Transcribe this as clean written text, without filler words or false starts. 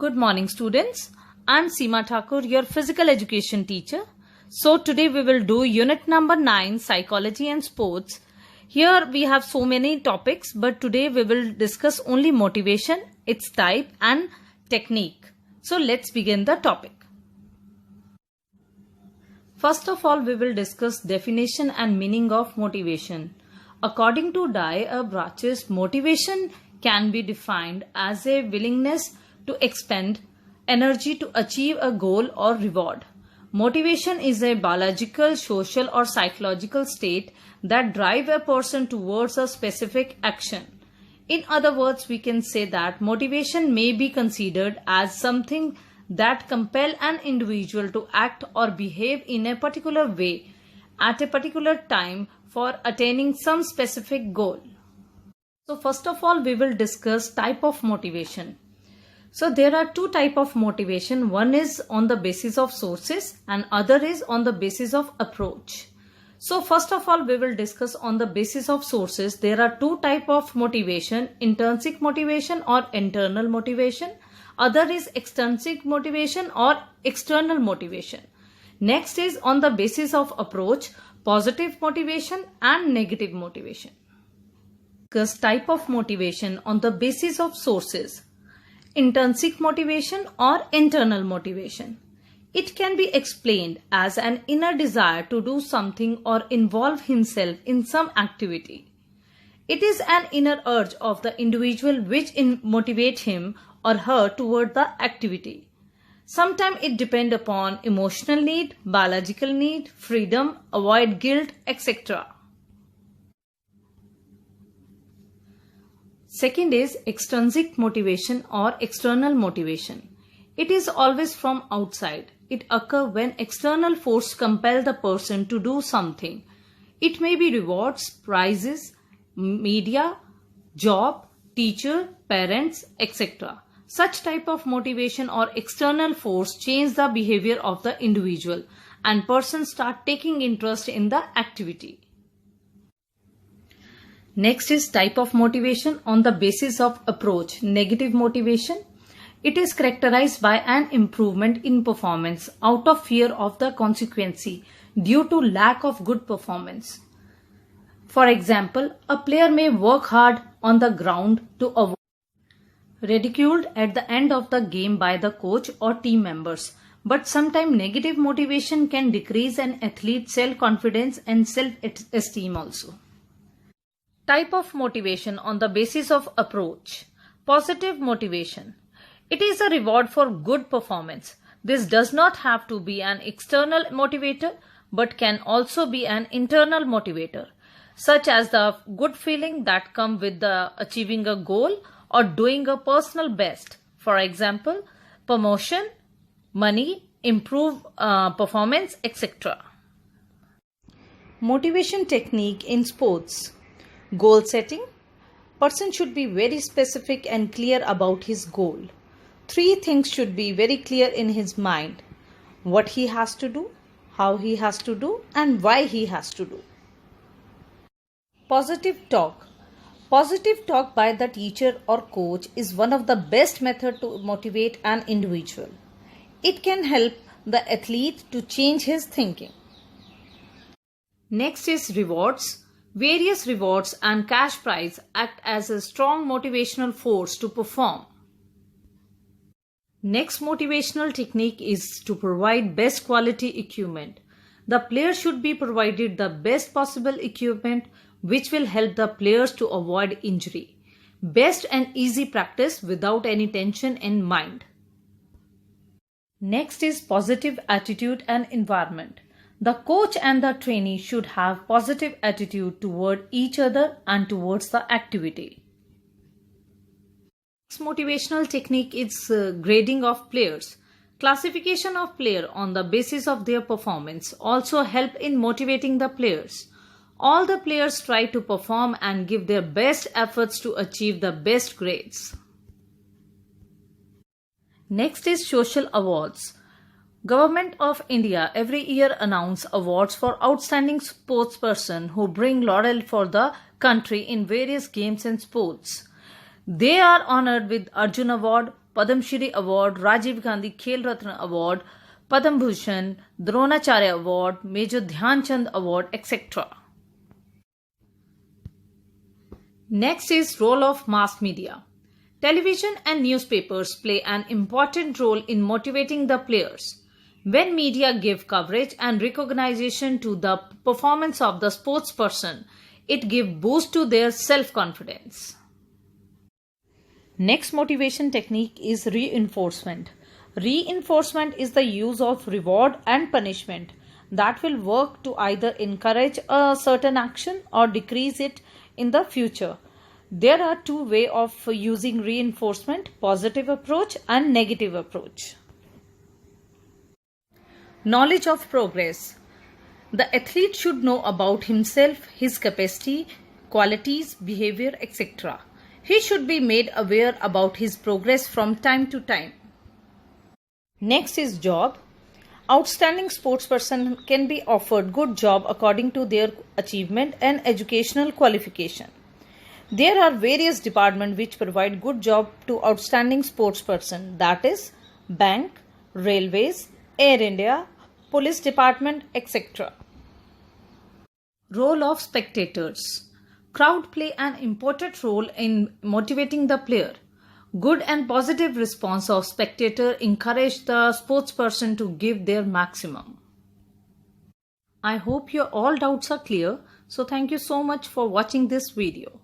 Good morning, students. I'm Seema Thakur, your physical education teacher. So today we will do unit number 9, psychology and sports. Here we have so many topics, but today we will discuss only motivation, its type and technique. So let's begin the topic. First of all, we will discuss definition and meaning of motivation. According to Dye Brachis, motivation can be defined as a willingness to expend energy to achieve a goal or reward. Motivation is a biological, social or psychological state that drive a person towards a specific action. In other words, we can say that motivation may be considered as something that compel an individual to act or behave in a particular way at a particular time for attaining some specific goal. So first of all, we will discuss type of motivation. So there are two types of motivation. One is on the basis of sources and other is on the basis of approach. So first of all, we will discuss on the basis of sources. There are two types of motivation, intrinsic motivation or internal motivation. Other is extrinsic motivation or external motivation. Next is on the basis of approach, positive motivation and negative motivation. Discuss type of motivation on the basis of sources. Intrinsic motivation or internal motivation. It can be explained as an inner desire to do something or involve himself in some activity. It is an inner urge of the individual which motivates him or her toward the activity. Sometimes it depends upon emotional need, biological need, freedom, avoid guilt, etc. Second is extrinsic motivation or external motivation. It is always from outside. It occurs when external force compel the person to do something. It may be rewards, prizes, media, job, teacher, parents, etc. Such type of motivation or external force change the behavior of the individual and person start taking interest in the activity. Next is type of motivation on the basis of approach, negative motivation. It is characterized by an improvement in performance out of fear of the consequence due to lack of good performance. For example, a player may work hard on the ground to avoid ridiculed at the end of the game by the coach or team members. But sometimes negative motivation can decrease an athlete's self-confidence and self-esteem also. Type of motivation on the basis of approach. Positive motivation. It is a reward for good performance. This does not have to be an external motivator but can also be an internal motivator, such as the good feeling that comes with the achieving a goal or doing a personal best. For example, promotion, money, improve performance, etc. Motivation technique in sports. Goal setting. Person should be very specific and clear about his goal. 3 things should be very clear in his mind. What he has to do, how he has to do, and why he has to do. Positive talk. Positive talk by the teacher or coach is one of the best methods to motivate an individual. It can help the athlete to change his thinking. Next is rewards. Various rewards and cash prize act as a strong motivational force to perform. Next motivational technique is to provide best quality equipment. The player should be provided the best possible equipment which will help the players to avoid injury. Best and easy practice without any tension in mind. Next is positive attitude and environment. The coach and the trainee should have positive attitude toward each other and towards the activity. Next motivational technique is grading of players. Classification of players on the basis of their performance also help in motivating the players. All the players try to perform and give their best efforts to achieve the best grades. Next is social awards. Government of India every year announce awards for outstanding sportsperson who bring laurel for the country in various games and sports. They are honored with Arjun Award, Padam Shri Award, Rajiv Gandhi Khel Ratna Award, Padam Bhushan, Dronacharya Award, Major Dhyan Chand Award, etc. Next is role of mass media. Television and newspapers play an important role in motivating the players. When media give coverage and recognition to the performance of the sportsperson, it gives boost to their self-confidence. Next motivation technique is reinforcement. Reinforcement is the use of reward and punishment that will work to either encourage a certain action or decrease it in the future. There are two ways of using reinforcement: positive approach and negative approach. Knowledge of progress. The athlete should know about himself, his capacity, qualities, behavior, etc. He should be made aware about his progress from time to time. Next is job. Outstanding sportsperson can be offered good job according to their achievement and educational qualification. There are various departments which provide good job to outstanding sportsperson, that is bank, railways, Air India, police department, etc. Role of spectators. Crowd play an important role in motivating the player. Good and positive response of spectator encourage the sportsperson to give their maximum. I hope your all doubts are clear. So thank you so much for watching this video.